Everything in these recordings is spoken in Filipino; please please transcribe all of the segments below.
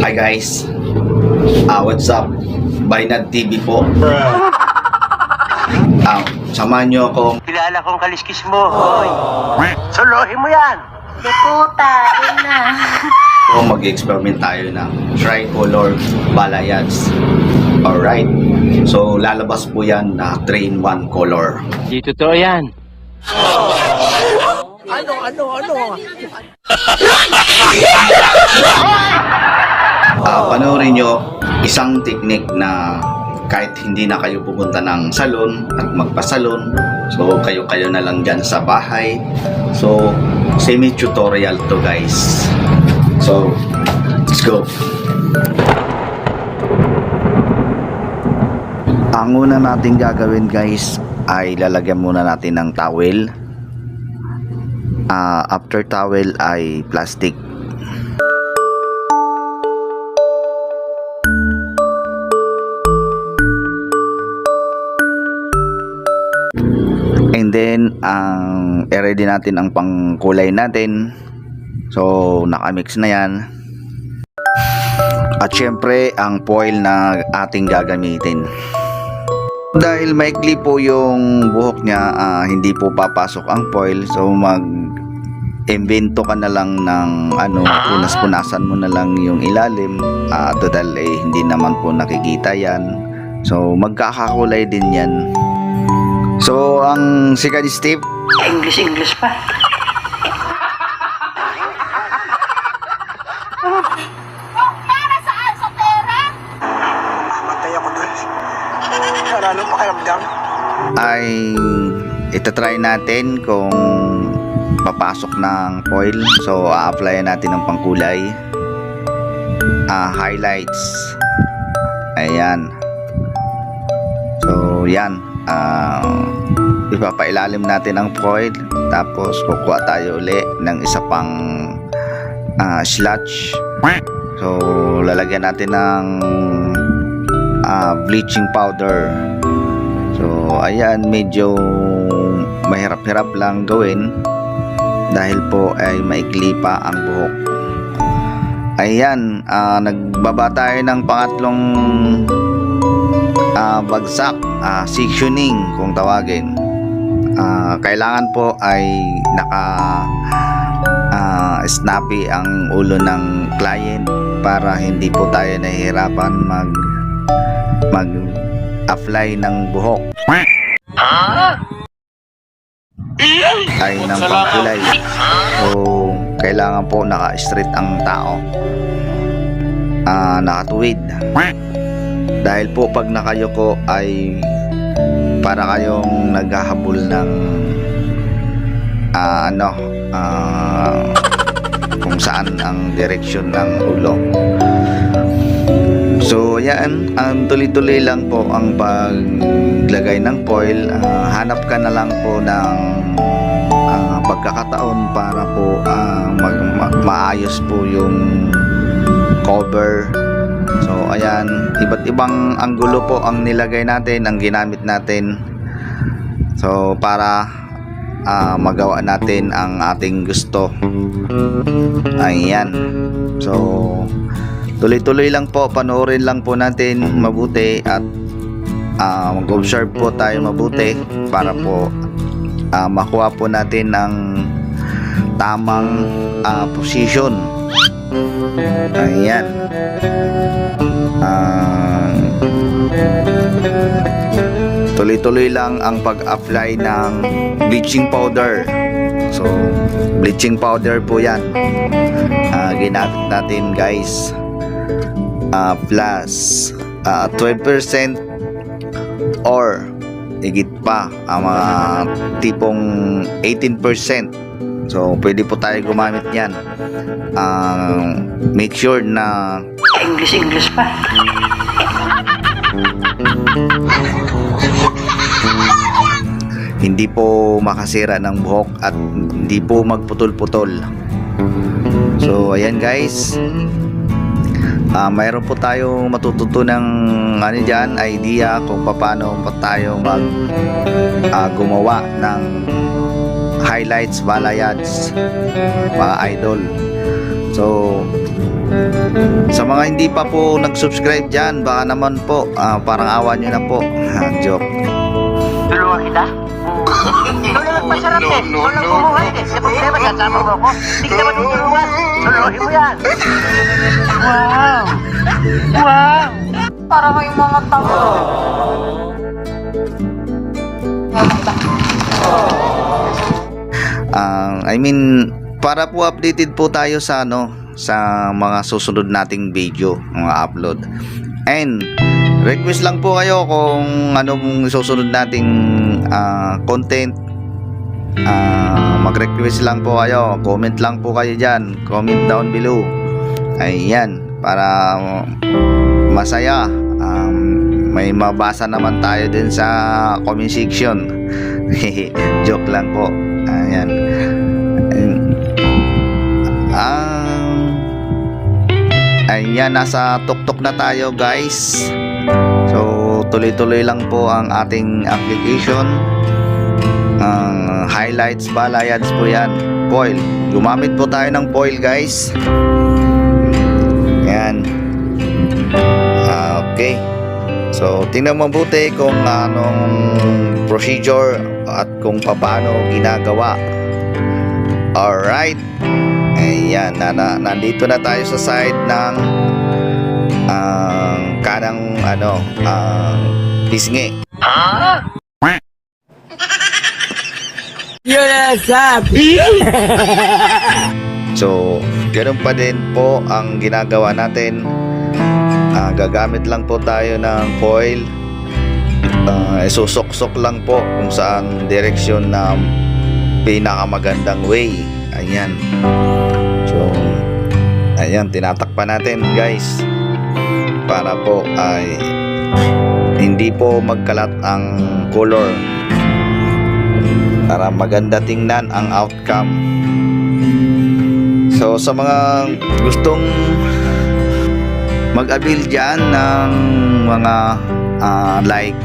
Hi guys, what's up? Bainad TV po. Samahan nyo ako. Kilala kong kaliskis mo, hoy. Solohin mo yan. Di puta, yun na. Mag-experiment tayo ng tricolor balayads. Alright, so lalabas po yan na 3-in-1 color. Di totoo yan. Panoorin nyo isang technique na kahit hindi na kayo pupunta ng salon at magpasalon, so kayo na lang dyan sa bahay. So semi-tutorial to guys. So let's go. Ang una natin gagawin guys ay lalagyan muna natin ng towel. After towel ay plastic. And then i-ready natin ang pangkulay natin. So nakamix na yan. At syempre ang foil na ating gagamitin. Dahil maikli po yung buhok niya, hindi po papasok ang foil. So mag-invento ka na lang ng punas-punasan mo na lang yung ilalim. Total hindi naman po nakikita yan. So magkakakulay din yan. So ang second step, English pa. Para saan? Sa pera? Matay ako doon. Lalo pakiramdam. ay itatry natin kung papasok ng foil. So a-apply natin ng pangkulay, highlights, ayan. So yan, ipapailalim natin ang foil, tapos kukuha tayo uli ng isa pang sludge. So lalagyan natin ng bleaching powder. So ayan, medyo mahirap-hirap lang gawin dahil po ay maikli pa ang buhok. Ayan, nagbaba tayo ng pangatlong bagsak, sectioning kung tawagin. Kailangan po ay naka snappy ang ulo ng client para hindi po tayo nahihirapan mag-apply ng buhok ay ng pangkulay. So kailangan po naka-straight ang tao, nakatuwid, dahil po pag nakayuko ay para kayong naghahabol ng kung saan ang direksyon ng ulo. So yan, tuloy-tuloy lang po ang paglagay ng foil. Hanap ka na lang po ng pagkakataon para po maayos po yung cover. So ayan, iba't ibang anggulo po ang nilagay natin, ang ginamit natin. So para magawa natin ang ating gusto. Ayan. So tuloy-tuloy lang po, panoorin lang po natin mabuti at mag-observe po tayo mabuti para po makuha po natin ang tamang position. Ayan. Tuloy-tuloy lang ang pag-apply ng bleaching powder. So bleaching powder po yan, ginamit natin guys, plus 12% or higit pa, ang mga tipong 18%. So pwede po tayo gumamit yan. Make sure na English pa. hindi po makasira ng buhok at hindi po magputol-putol. So ayan guys, mayroon po tayong matututunang dyan, idea kung paano pa tayo gumawa ng highlights, balayads, mga idol. So Sa mga hindi pa po nag-subscribe dyan, baka naman po, parang awa nyo na po. Joke. Tulungan kita? Ikaw na nagpasarap eh. Ikaw lang kumuha eh. Sa problema, sasama mo ako. Hindi kita matutulungan. Suluhin mo yan. Wow! Wow! Para kayong mga tao. I mean, para po updated po tayo sa sa mga susunod nating video, mga upload. And request lang po kayo kung anong susunod nating content. Mag-request lang po kayo, comment lang po kayo dyan, comment down below. Ayan, para masaya. May mabasa naman tayo din sa comment section. Joke lang po. Ayan. Ayan, nasa tuktok na tayo guys. So tuloy-tuloy lang po ang ating application. Highlights, ballads po yan. Foil. Gumamit po tayo ng foil guys. Ayan. Okay. So tingnan mabuti kung anong procedure at kung paano ginagawa. Alright. Ayan, nandito na tayo sa side ng kanang pisngi. So, ganoon pa din po ang ginagawa natin. Gagamit lang po tayo ng foil. Isusok-sok lang po kung saan direksyon na pinakamagandang way. Ayan. So, ayan, tinatakpan natin guys para po ay hindi po magkalat ang color, para maganda tingnan ang outcome. So sa mga gustong mag-avail dyan ng mga like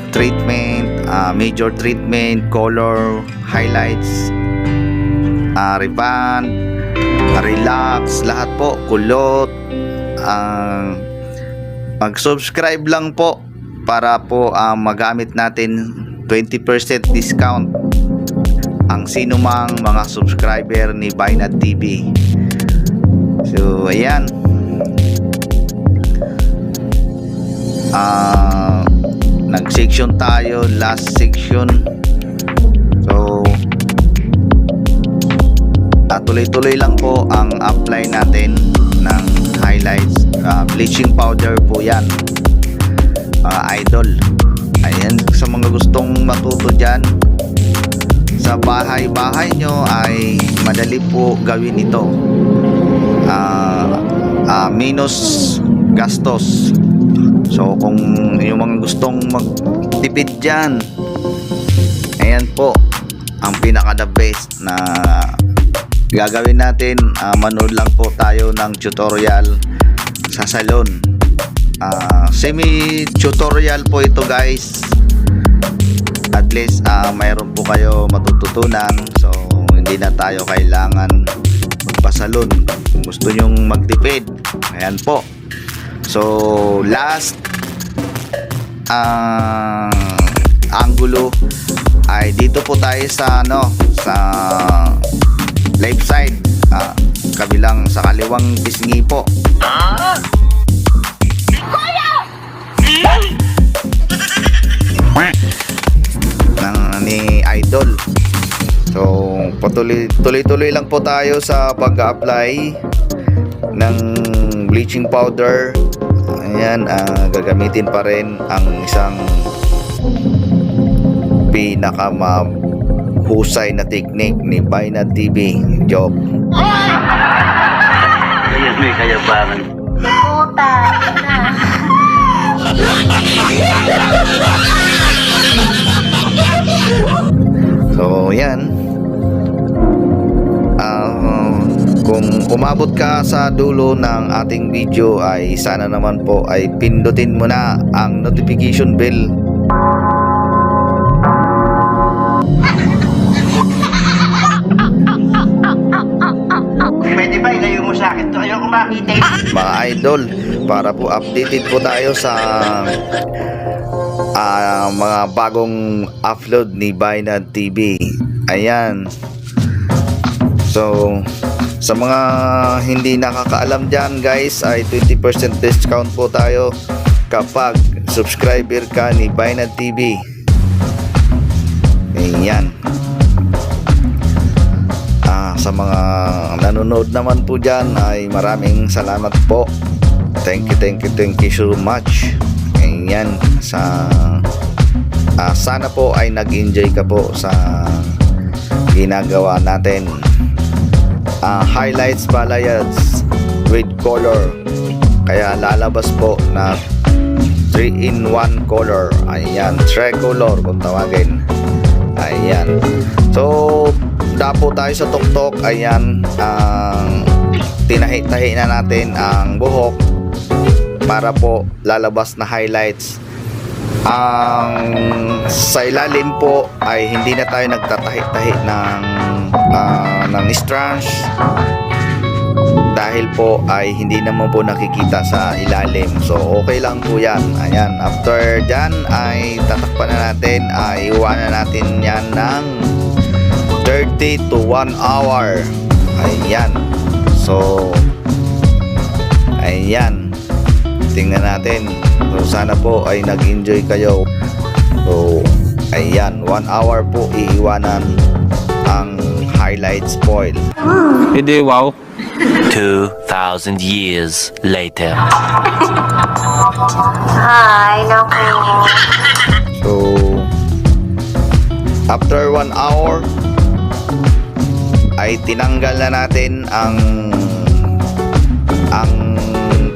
treatment, major treatment, color, highlights, reband, relax, lahat po, kulot, mag-subscribe lang po para po magamit natin 20% discount ang sinumang mga subscriber ni Bainat TV. So ayan, nag-section tayo, last section. So tuloy-tuloy lang po ang apply natin ng highlights. Bleaching powder po yan, mga idol. Ayan, sa mga gustong matuto dyan sa bahay-bahay nyo ay madali po gawin ito. Minus gastos. So kung yung mga gustong magtipid dyan, ayan po ang pinaka the best na gagawin natin. Manood lang po tayo ng tutorial sa salon. Semi tutorial po ito guys. At least mayroon po kayo matututunan. So hindi na tayo kailangan magpasalon kung gusto nyong magtipid. Ayan po. So last angulo ay dito po tayo sa sa left side, kabilang sa kaliwang pisngi po. Ni idol. So tuloy-tuloy lang po tayo sa pag-apply ng bleaching powder. Ayan, gagamitin pa rin ang isang pinakamahusay na technique ni Bainat TV. Joke. Ayun, may kayabangan. Puta, na. So yan, kung umabot ka sa dulo ng ating video ay sana naman po ay pindutin mo na ang notification bell. Pwede ba ilayo mo sa akin to. Ayoko makita eh. mga idol, para po updated po tayo sa mga bagong upload ni Bainad TV. Ayan. So sa mga hindi nakakaalam dyan guys, ay 20% discount po tayo kapag subscriber ka ni Bainad TV. Ayan. Sa mga nanonood naman po dyan ay maraming salamat po. Thank you so much. Ayan. Sana po ay nag-enjoy ka po sa ginagawa natin. Highlights palayads with color, kaya lalabas po na 3-in-1 color. Ayan, tricolor kung tawagin. Ayan. So dapo tayo sa tuktok. Ayan, tinahi-tahi na natin ang buhok para po lalabas na highlights. Sa ilalim po ay hindi na tayo nagtatahi-tahi ng strands, dahil po ay hindi naman po nakikita sa ilalim. So okay lang po yan. Ayan, after dyan ay tatakpan na natin, iwanan natin yan ng 30 to 1 hour. Ayan. So ayan, tingnan natin. So sana po ay nag-enjoy kayo. So ayan, 1 hour po iiwanan ang highlights foil. Hindi, wow. 2,000 years later. Ay, naku. So after 1 hour ay tinanggal na natin ang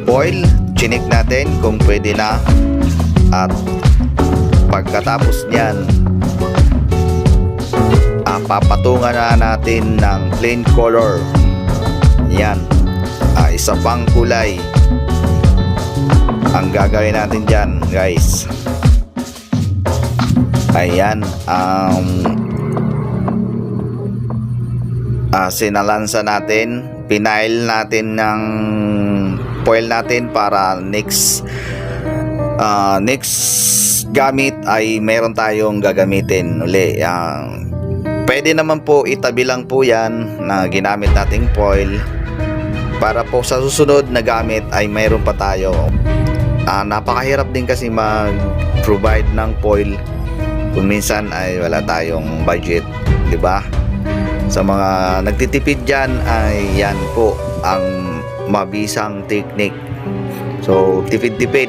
foil. Chinik natin kung pwede na, at pagkatapos niyan papatungan na natin ng plain color. Yan, isa pang kulay ang gagawin natin dyan guys. Ayan, sinalansa natin, pinail natin ng foil natin para next gamit ay meron tayong gagamitin uli. Pwede naman po itabi lang po yan na ginamit nating foil, para po sa susunod na gamit ay mayroon pa tayo. Napakahirap din kasi mag-provide ng foil kung minsan ay wala tayong budget, di ba? Sa mga nagtitipid dyan ay yan po ang mabisang technique. So tipid-tipid.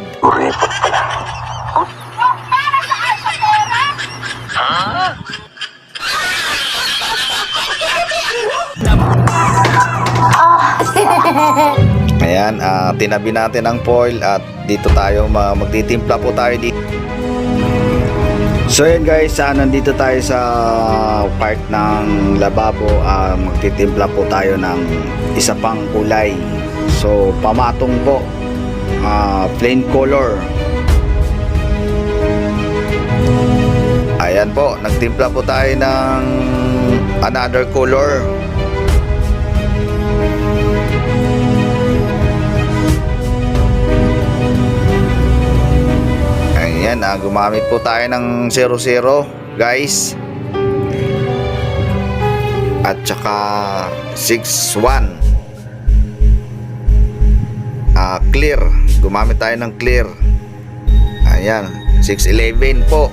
Ayan, tinabi natin ang foil at dito tayo magtitimpla po tayo dito. So yun guys, nandito tayo sa part ng lababo. Magtitimpla po tayo ng isa pang kulay. So pamatong po, plain color. Ayan po, nagtimpla po tayo ng another color. Ayan, gumamit po tayo ng 00 guys, at saka 61 clear. Gumamit tayo ng clear. Ayan, 611 po,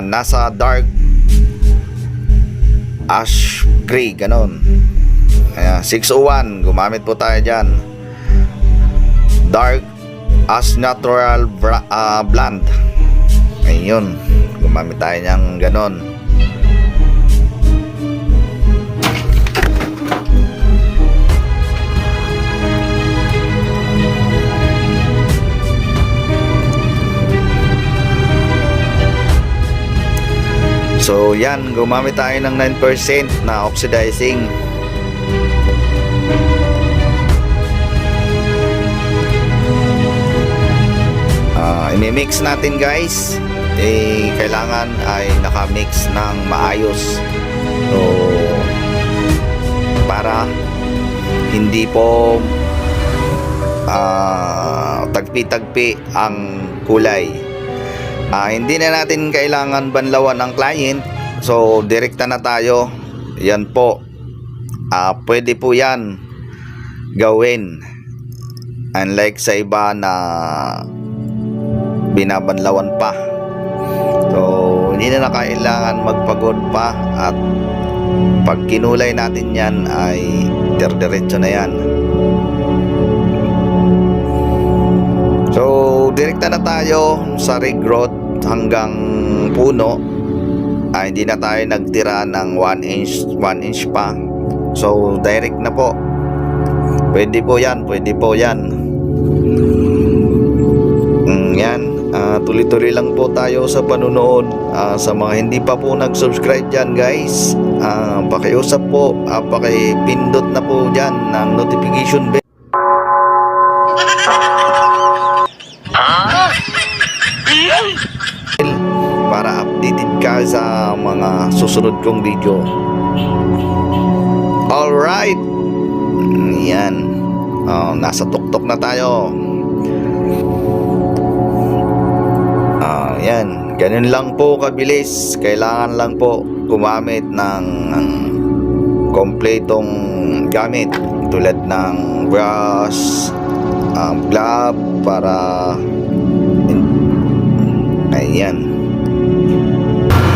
nasa dark ash gray, ganon. Ayan, 601 gumamit po tayo dyan, dark as natural blonde. Ayun, gumamit tayo niyang ganon. So yan, gumamit tayo ng 9% na oxidizing. I-mix natin guys. Kailangan ay nakamix ng maayos. So para hindi po tagpi-tagpi ang kulay. Hindi na natin kailangan banlawan ang client, so direkta na tayo. Yan po, pwede po yan gawin, unlike sa iba na binabanlawan pa. So hindi na kailangan magpagod pa, at pag kinulay natin yan ay diretso na yan. So direkta na tayo sa regrowth hanggang puno. Hindi na tayo nagtira ng 1 inch pa. So direct na po. Pwede po yan. Yan. Tuloy-tuloy lang po tayo sa panunood. Sa mga hindi pa po nag-subscribe dyan, guys, pakiusap po, pakipindot na po dyan ng notification bell para updated ka sa mga susunod kong video. Alright, yan. Nasa tuktok na tayo. Yan, ganun lang po kabilis. Kailangan lang po gumamit ng kompletong gamit tulad ng brush, glove para ayan.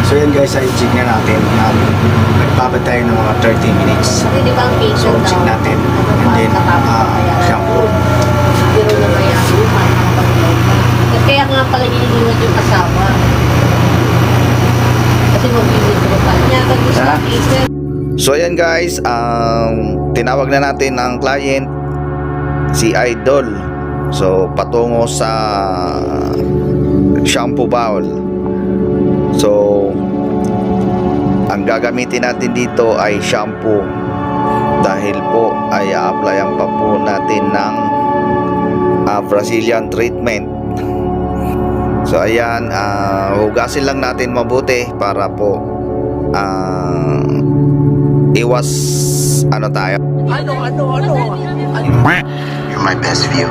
So yun guys, ay check na natin. Nagpapad tayo ng mga 30 minutes. Hindi ba ang So patient check daw? natin. And then shampoo. Pero na maya, kaya nga pala iniiwan yung asawa. Kasi mag-iwithdraw pa. Kanya ka gusto Ha? ng patient. So ayan guys, tinawag na natin ang client, si Idol. So patungo sa shampoo bowl. So ang gagamitin natin dito ay shampoo, dahil po ay a-applyan pa po natin ng Brazilian treatment. So ayan, hugasin lang natin mabuti para po iwas tayo. You're my best view.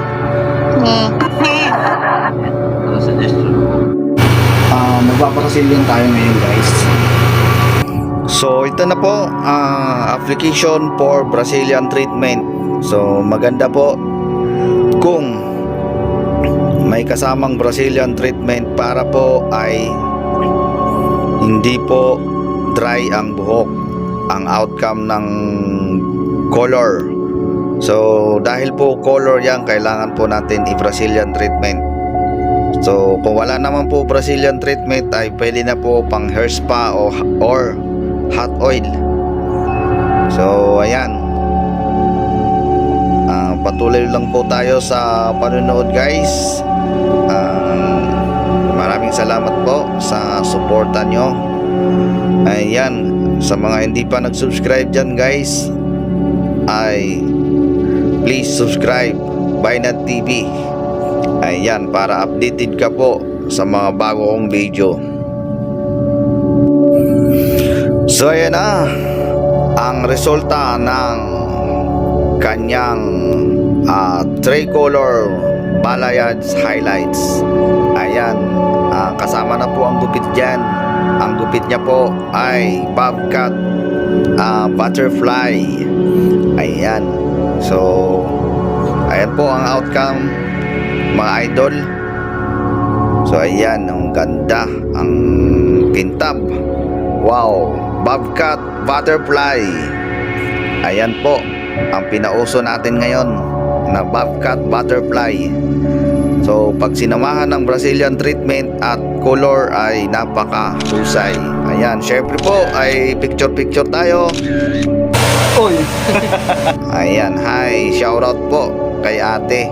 Magpapasilyon tayo ngayon guys. So ito na po, application for Brazilian treatment. So maganda po kung may kasamang Brazilian treatment para po ay hindi po dry ang buhok, ang outcome ng color. So dahil po color yan, kailangan po natin i-Brazilian treatment. So kung wala naman po Brazilian treatment, ay pwede na po pang hair spa or hot oil. So ayan, patuloy lang po tayo sa panonood guys. Maraming salamat po sa suporta nyo. Ayan, sa mga hindi pa nag-subscribe dyan guys, ay please subscribe Bainat TV. Ayan, para updated ka po sa mga bago kong video. So ayan na ang resulta ng kanyang tricolor balayage highlights. Ayan, kasama na po ang gupit dyan. Ang gupit niya po ay bobcat butterfly. Ayan. So ayan po ang outcome, mga idol. So ayan, ang ganda, ang kintab. Wow, bobcat butterfly. Ayan po ang pinauso natin ngayon na bobcat butterfly. So pag sinamahan ng Brazilian treatment at color ay napakahusay. Ayan, syempre po ay picture tayo. Oy! Ayan, hi, shoutout po kay ate.